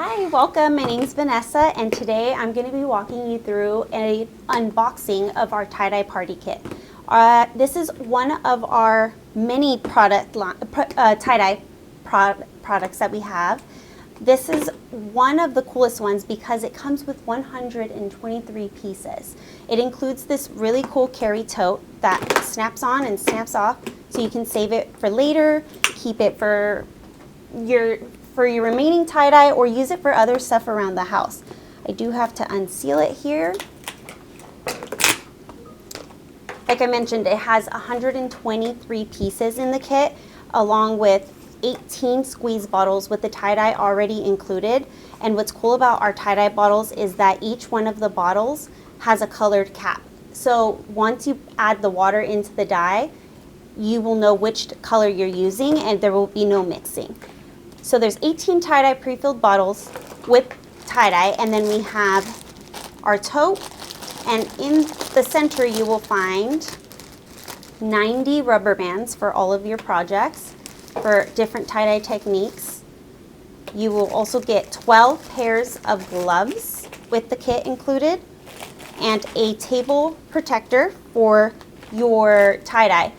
Hi, welcome. My name is Vanessa, and today I'm going to be walking you through an unboxing of our tie-dye party kit. This is one of our many tie-dye products that we have. This is one of the coolest ones because it comes with 123 pieces. It includes this really cool carry tote that snaps on and snaps off, so you can save it for later, keep it for your remaining tie-dye, or use it for other stuff around the house. I do have to unseal it here. Like I mentioned, it has 123 pieces in the kit, along with 18 squeeze bottles with the tie-dye already included. And what's cool about our tie-dye bottles is that each one of the bottles has a colored cap. So once you add the water into the dye, you will know which color you're using and there will be no mixing. So there's 18 tie-dye pre-filled bottles with tie-dye, and then we have our tote, and in the center you will find 90 rubber bands for all of your projects for different tie-dye techniques. You will also get 12 pairs of gloves with the kit included, and a table protector for your tie-dye.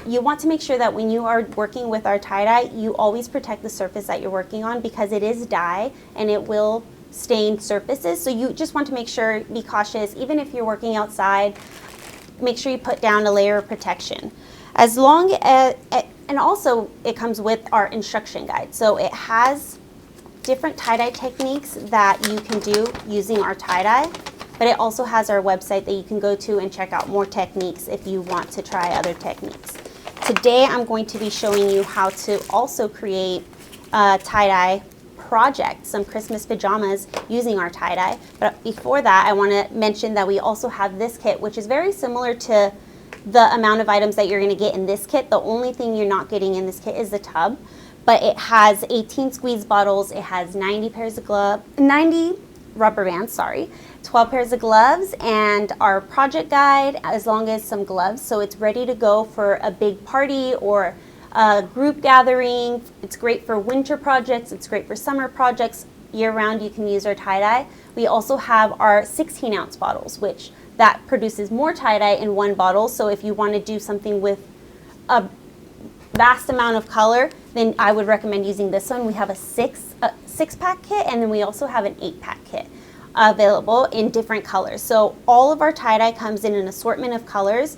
You want to make sure that when you are working with our tie-dye, you always protect the surface that you're working on because it is dye and it will stain surfaces. So you just want to make sure, be cautious, even if you're working outside, make sure you put down a layer of protection. As long as, and also it comes with our instruction guide. So it has different tie-dye techniques that you can do using our tie-dye, but it also has our website that you can go to and check out more techniques if you want to try other techniques. Today I'm going to be showing you how to also create a tie-dye project, some Christmas pajamas using our tie-dye. But before that, I want to mention that we also have this kit, which is very similar to the amount of items that you're going to get in this kit. The only thing you're not getting in this kit is the tub, but it has 18 squeeze bottles, it has 90 rubber bands, 12 pairs of gloves, and our project guide, as long as some gloves. So it's ready to go for a big party or a group gathering. It's great for winter projects, it's great for summer projects. Year round you can use our tie-dye. We also have our 16-ounce bottles, which that produces more tie-dye in one bottle. So if you want to do something with a vast amount of color, then I would recommend using this one. We have a six-pack kit, and then we also have an 8-pack kit available in different colors. So all of our tie-dye comes in an assortment of colors.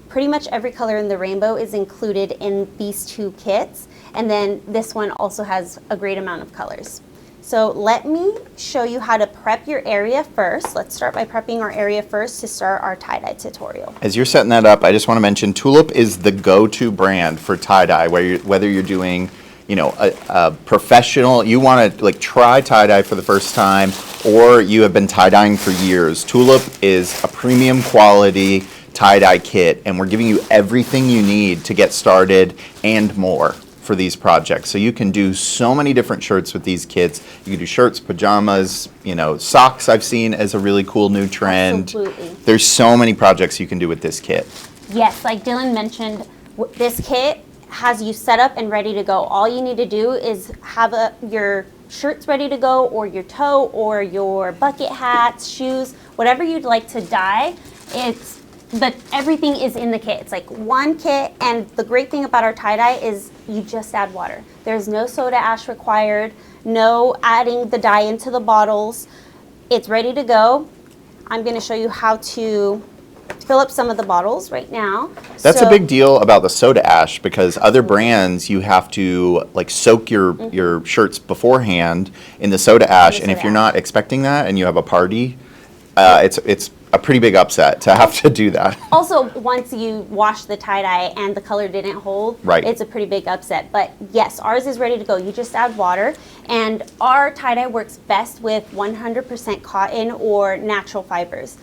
Pretty much every color in the rainbow is included in these two kits, and then this one also has a great amount of colors. So let me show you how to prep your area first. Let's start by prepping our area first to start our tie-dye tutorial. As you're setting that up, I just want to mention Tulip is the go-to brand for tie-dye, whether you're doing a professional, you want to try tie-dye for the first time, or you have been tie-dyeing for years. Tulip is a premium quality tie-dye kit, and we're giving you everything you need to get started and more for these projects. So you can do so many different shirts with these kits. You can do shirts, pajamas, socks I've seen as a really cool new trend. Absolutely. There's so many projects you can do with this kit. Yes, like Dylan mentioned, this kit has you set up and ready to go. All you need to do is have your shirts ready to go, or your tote, or your bucket hats, shoes, whatever you'd like to dye. But everything is in the kit. It's like one kit, and the great thing about our tie-dye is you just add water. There's no soda ash required, no adding the dye into the bottles. It's ready to go. I'm going to show you how to fill up some of the bottles right now. That's a big deal about the soda ash, because other brands you have to soak your shirts beforehand in the soda ash, and if you're not expecting that and you have a party, it's a pretty big upset to have to do that. Also, once you wash the tie-dye and the color didn't hold, it's a pretty big upset. But yes, ours is ready to go. You just add water, and our tie-dye works best with 100% cotton or natural fibers.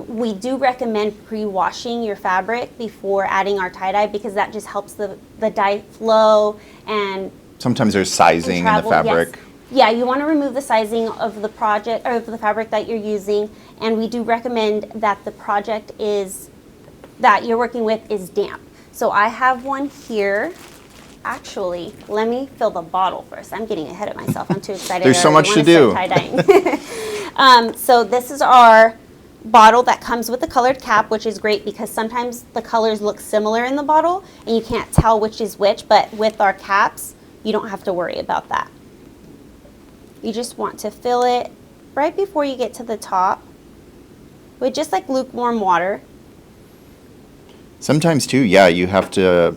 We do recommend pre-washing your fabric before adding our tie-dye, because that just helps the dye flow, and sometimes there's sizing in the fabric. Yes. Yeah, you want to remove the sizing of the project, or of the fabric that you're using, and we do recommend that the project that you're working with is damp. So I have one here. Actually, let me fill the bottle first. I'm getting ahead of myself. I'm too excited. There's so much to do. So this is our bottle that comes with the colored cap, which is great because sometimes the colors look similar in the bottle and you can't tell which is which, but with our caps, you don't have to worry about that. You just want to fill it right before you get to the top with just like lukewarm water. Sometimes too, yeah, you have to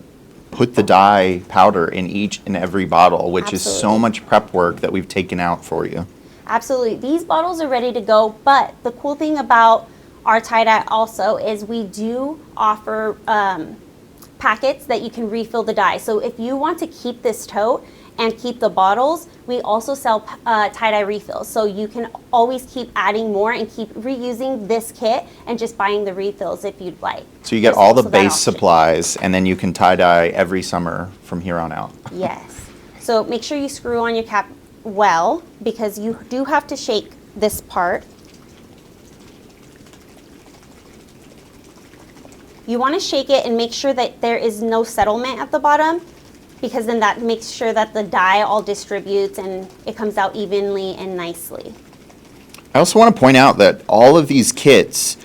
put the dye powder in each and every bottle, which is so much prep work that we've taken out for you. Absolutely. These bottles are ready to go, but the cool thing about our tie-dye also is we do offer packets that you can refill the dye. So if you want to keep this tote and keep the bottles, we also sell tie-dye refills. So you can always keep adding more and keep reusing this kit and just buying the refills if you'd like. So you get all the base supplies, and then you can tie-dye every summer from here on out. Yes. So make sure you screw on your cap well, because you do have to shake this part. You want to shake it and make sure that there is no settlement at the bottom, because then that makes sure that the dye all distributes and it comes out evenly and nicely. I also want to point out that all of these kits,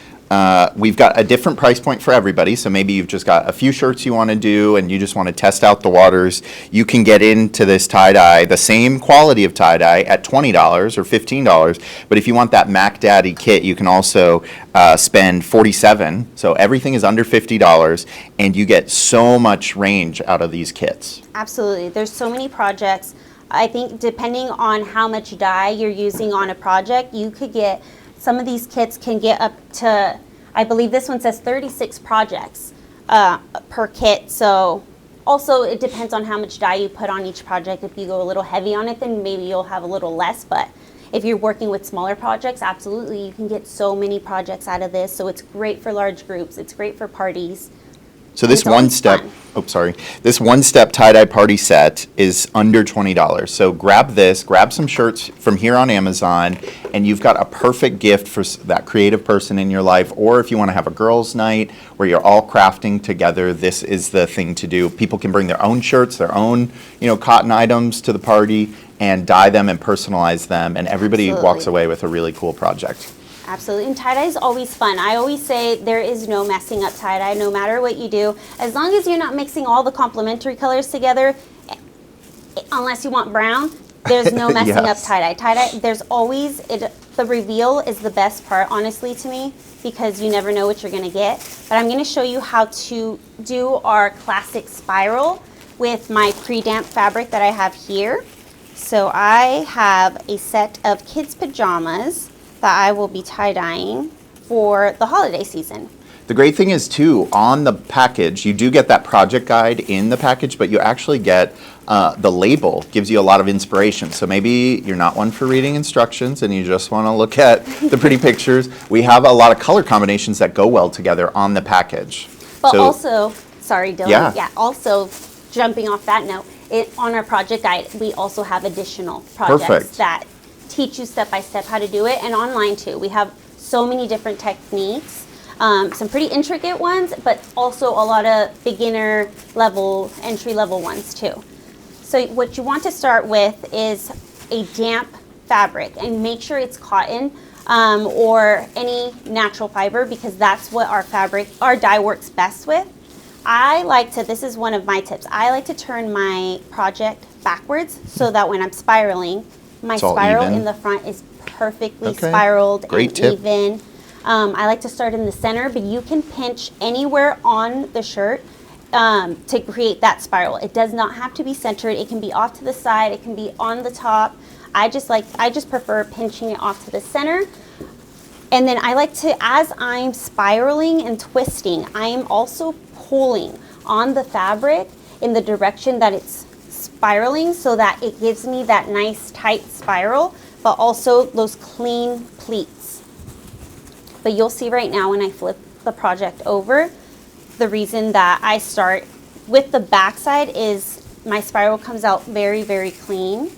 we've got a different price point for everybody. So maybe you've just got a few shirts you want to do and you just want to test out the waters. You can get into this tie-dye, the same quality of tie-dye, at $20 or $15. But if you want that Mac Daddy kit, you can also spend $47. So everything is under $50 and you get so much range out of these kits. Absolutely. There's so many projects. I think depending on how much dye you're using on a project, you could get, some of these kits can get up to, I believe this one says 36 projects per kit. So also it depends on how much dye you put on each project. If you go a little heavy on it, then maybe you'll have a little less. But if you're working with smaller projects, absolutely, you can get so many projects out of this. So it's great for large groups. It's great for parties. So this this one-step tie-dye party set is under $20. So grab this, grab some shirts from here on Amazon, and you've got a perfect gift for that creative person in your life. Or if you want to have a girls' night where you're all crafting together, this is the thing to do. People can bring their own shirts, their own, cotton items to the party and dye them and personalize them, and everybody walks away with a really cool project. Absolutely, and tie-dye is always fun. I always say there is no messing up tie-dye, no matter what you do. As long as you're not mixing all the complementary colors together, unless you want brown, there's no messing up tie-dye. Tie-dye, there's always, the reveal is the best part, honestly, to me, because you never know what you're gonna get. But I'm gonna show you how to do our classic spiral with my pre-damp fabric that I have here. So I have a set of kids' pajamas that I will be tie-dyeing for the holiday season. The great thing is too, on the package, you do get that project guide in the package, but you actually get the label gives you a lot of inspiration. So maybe you're not one for reading instructions and you just want to look at the pretty pictures. We have a lot of color combinations that go well together on the package. But also, sorry Dylan, also jumping off that note, on our project guide, we also have additional projects that teach you step by step how to do it, and online too. We have so many different techniques, some pretty intricate ones, but also a lot of beginner level, entry level ones too. So what you want to start with is a damp fabric, and make sure it's cotton or any natural fiber, because that's what our dye works best with. This is one of my tips, I like to turn my project backwards so that when I'm spiraling, my spiral in the front is perfectly spiraled and even. I like to start in the center, but you can pinch anywhere on the shirt to create that spiral. It does not have to be centered. It can be off to the side. It can be on the top. I just prefer pinching it off to the center. And then I like to, as I'm spiraling and twisting, I am also pulling on the fabric in the direction that it's spiraling, so that it gives me that nice tight spiral, but also those clean pleats. But you'll see right now when I flip the project over, the reason that I start with the back side is my spiral comes out very, very clean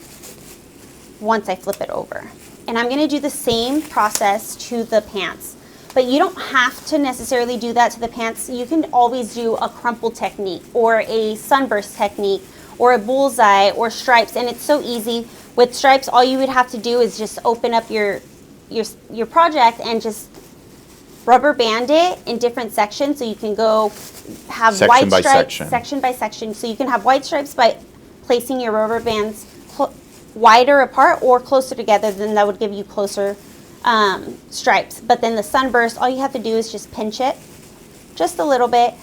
once I flip it over. And I'm gonna do the same process to the pants. But you don't have to necessarily do that to the pants. You can always do a crumple technique or a sunburst technique or a bullseye or stripes, and it's so easy. With stripes, all you would have to do is just open up your project and just rubber band it in different sections, so you can go have Section white by stripes section. section by section. So you can have white stripes by placing your rubber bands wider apart or closer together. Then that would give you closer stripes. But then the sunburst, all you have to do is just pinch it just a little bit,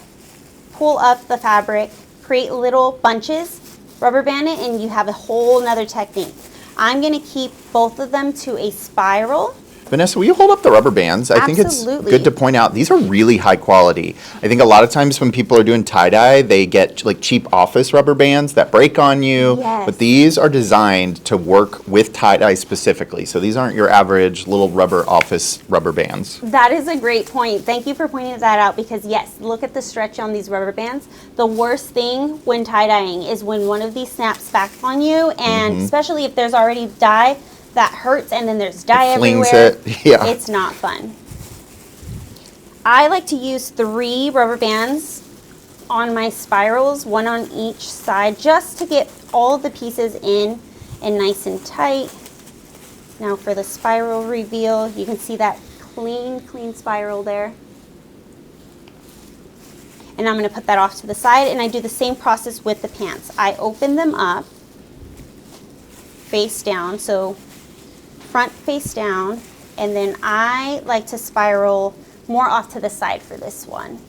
pull up the fabric, create little bunches, rubber band it, and you have a whole nother technique. I'm going to keep both of them to a spiral. Vanessa, will you hold up the rubber bands? I think it's Absolutely. good to point out these are really high quality. I think a lot of times when people are doing tie-dye, they get like cheap office rubber bands that break on you. Yes. But these are designed to work with tie-dye specifically. So these aren't your average little rubber office rubber bands. That is a great point. Thank you for pointing that out, because yes, look at the stretch on these rubber bands. The worst thing when tie-dyeing is when one of these snaps back on you, and especially if there's already dye, that hurts, and then there's dye flings everywhere. it. Yeah. It's not fun. I like to use 3 rubber bands on my spirals, 1 on each side, just to get all the pieces in and nice and tight. Now for the spiral reveal, you can see that clean spiral there. And I'm going to put that off to the side, and I do the same process with the pants. I open them up face down, so front face down, and then I like to spiral more off to the side for this one.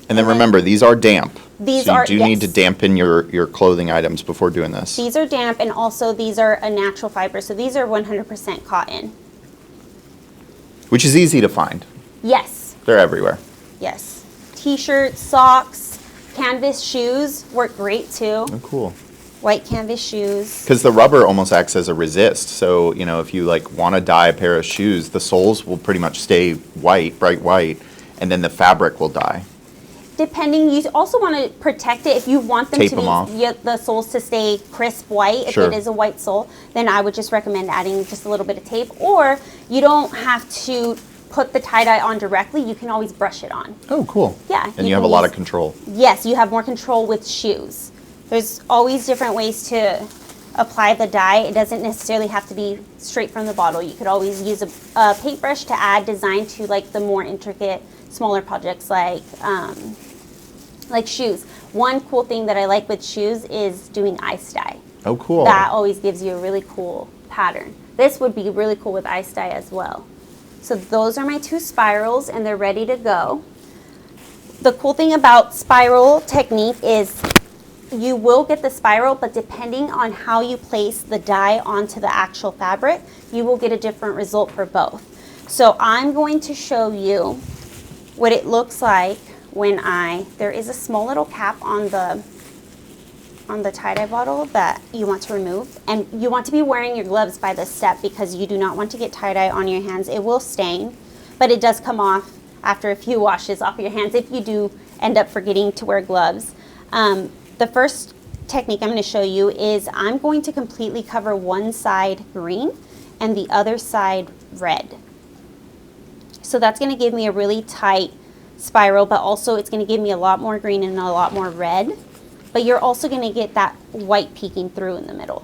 And then remember, these are damp. These so you are- do need to yes. dampen your clothing items before doing this. These are damp, and also these are a natural fiber, so these are 100% cotton. Which is easy to find. Yes, They're everywhere. yes. T-shirts, socks, canvas shoes work great too. Oh, cool. White canvas shoes. Because the rubber almost acts as a resist. So, you know, if you like want to dye a pair of shoes, the soles will pretty much stay white, bright white, and then the fabric will dye. Depending, you also want to protect it. If you want them Tape to them be off. the soles to stay crisp white, if Sure. it is a white sole, then I would just recommend adding just a little bit of tape. Or you don't have to put the tie-dye on directly. You can always brush it on. Oh, cool. Yeah, And you you have a can lot use- of control. Yes, you have more control with shoes. There's always different ways to apply the dye. It doesn't necessarily have to be straight from the bottle. You could always use a paintbrush to add design to like the more intricate, smaller projects like shoes. One cool thing that I like with shoes is doing ice dye. Oh, cool. That always gives you a really cool pattern. This would be really cool with ice dye as well. So those are my 2 spirals, and they're ready to go. The cool thing about spiral technique is you will get the spiral, but depending on how you place the dye onto the actual fabric, you will get a different result for both. So I'm going to show you what it looks like when there is a small little cap on the tie-dye bottle that you want to remove, and you want to be wearing your gloves by this step because you do not want to get tie-dye on your hands. It will stain, but it does come off after a few washes off your hands if you do end up forgetting to wear gloves. The first technique I'm going to show you is I'm going to completely cover one side green and the other side red. So that's going to give me a really tight spiral, but also it's going to give me a lot more green and a lot more red. But you're also going to get that white peeking through in the middle.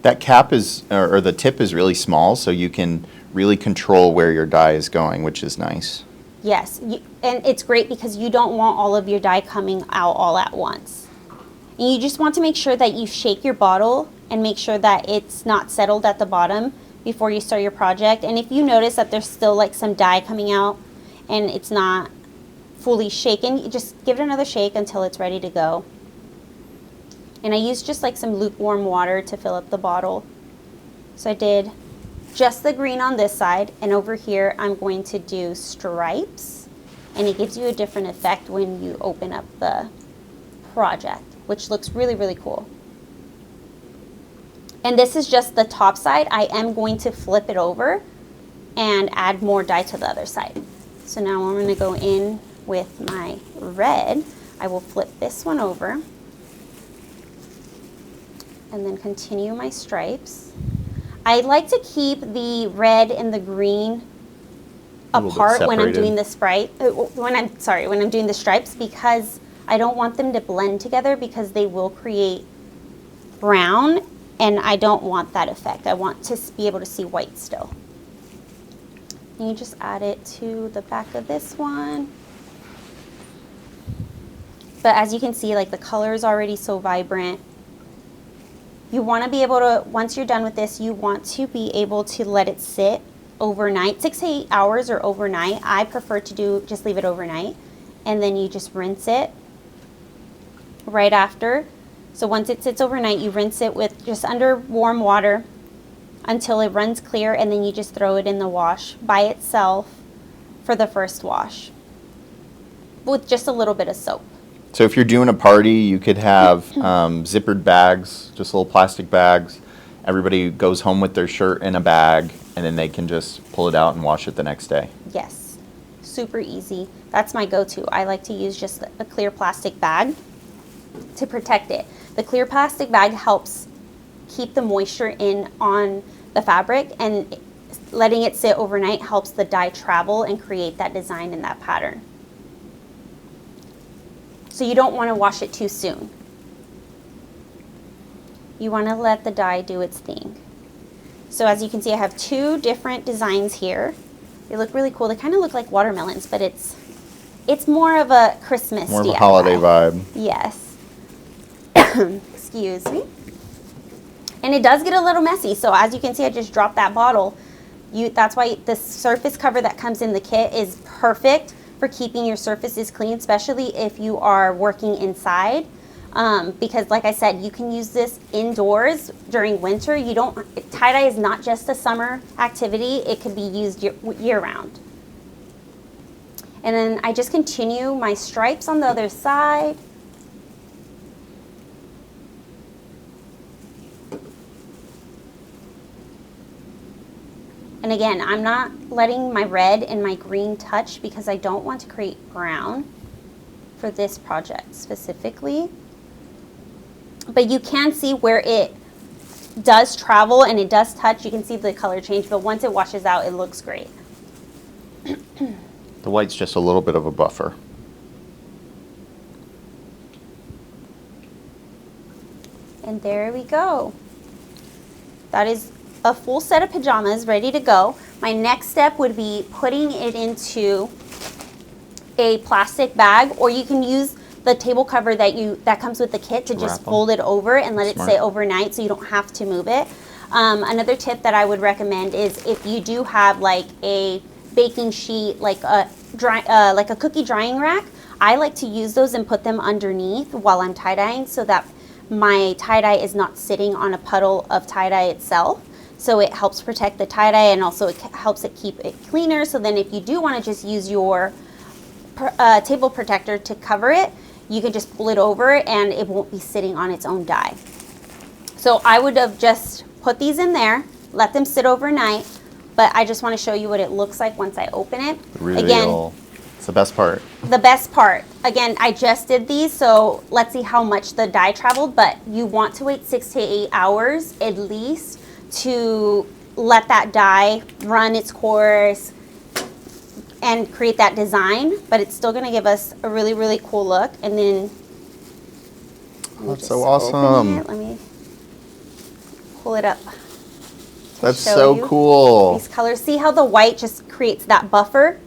That cap is, or the tip is really small, so you can really control where your dye is going, which is nice. Yes, and it's great because you don't want all of your dye coming out all at once. And you just want to make sure that you shake your bottle and make sure that it's not settled at the bottom before you start your project. And if you notice that there's still like some dye coming out and it's not fully shaken, you just give it another shake until it's ready to go. And I used just like some lukewarm water to fill up the bottle. So I did just the green on this side, and over here I'm going to do stripes, and it gives you a different effect when you open up the project, which looks really, really cool. And this is just the top side. I am going to flip it over and add more dye to the other side. So now I'm going to go in with my red. I will flip this one over and then continue my stripes. I like to keep the red and the green A little bit apart when I'm separated. doing the when I'm doing the stripes, because I don't want them to blend together because they will create brown, and I don't want that effect. I want to be able to see white still. And you just add it to the back of this one. But as you can see, like the color is already so vibrant. You want to be able to, once you're done with this, you want to be able to let it sit overnight, 6 to 8 hours or overnight. I prefer to just leave it overnight. And then you just rinse it right after. So once it sits overnight, you rinse it with just under warm water until it runs clear, and then you just throw it in the wash by itself for the first wash with just a little bit of soap. So if you're doing a party, you could have zippered bags, just little plastic bags. Everybody goes home with their shirt in a bag, and then they can just pull it out and wash it the next day. Yes, super easy. That's my go-to. I like to use just a clear plastic bag to protect it. The clear plastic bag helps keep the moisture in on the fabric, and letting it sit overnight helps the dye travel and create that design and that pattern. So you don't want to wash it too soon. You want to let the dye do its thing. So as you can see, I have 2 different designs here. They look really cool. They kind of look like watermelons, but it's more of a Christmas More of a DIY. holiday vibe. Yes. Excuse me. And it does get a little messy. So as you can see, I just dropped that bottle. That's why the surface cover that comes in the kit is perfect for keeping your surfaces clean, especially if you are working inside. Because like I said, you can use this indoors during winter. Tie-dye is not just a summer activity. It could be used year-round. And then I just continue my stripes on the other side. And again, I'm not letting my red and my green touch because I don't want to create brown for this project specifically. But you can see where it does travel and it does touch. You can see the color change, but once it washes out, it looks great. The white's just a little bit of a buffer. And there we go. That is a full set of pajamas ready to go. My next step would be putting it into a plastic bag, or you can use the table cover that comes with the kit to just fold it over and let it sit overnight so you don't have to move it. Another tip that I would recommend is if you do have like a baking sheet, like a cookie drying rack, I like to use those and put them underneath while I'm tie-dyeing so that my tie-dye is not sitting on a puddle of tie-dye itself. So it helps protect the tie-dye, and also it helps it keep it cleaner. So then if you do want to just use your table protector to cover it, you can just pull it over and it won't be sitting on its own dye. So I would have just put these in there, let them sit overnight, but I just want to show you what it looks like once I open it. Again, it's the best part. The best part. Again, I just did these, so let's see how much the dye traveled, but you want to wait 6 to 8 hours at least to let that dye run its course and create that design, but it's still going to give us a really, really cool look. And then that's so awesome. Let me pull it up. That's so cool. These colors. See how the white just creates that buffer?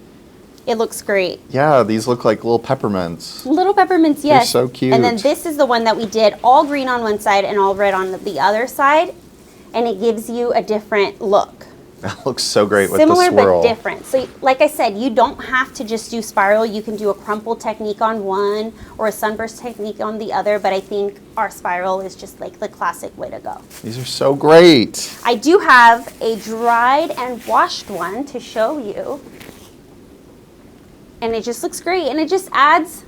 It looks great. Yeah, these look like little peppermints. Little peppermints, yes. They're so cute. And then this is the one that we did all green on one side and all red on the other side. And it gives you a different look. That looks so great with the swirl. swirl. But different. So like I said, you don't have to just do spiral. You can do a crumple technique on one or a sunburst technique on the other, but I think our spiral is just like the classic way to go. These are so great. I do have a dried and washed one to show you. And it just looks great, and it just adds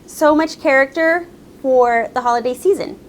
so much character for the holiday season.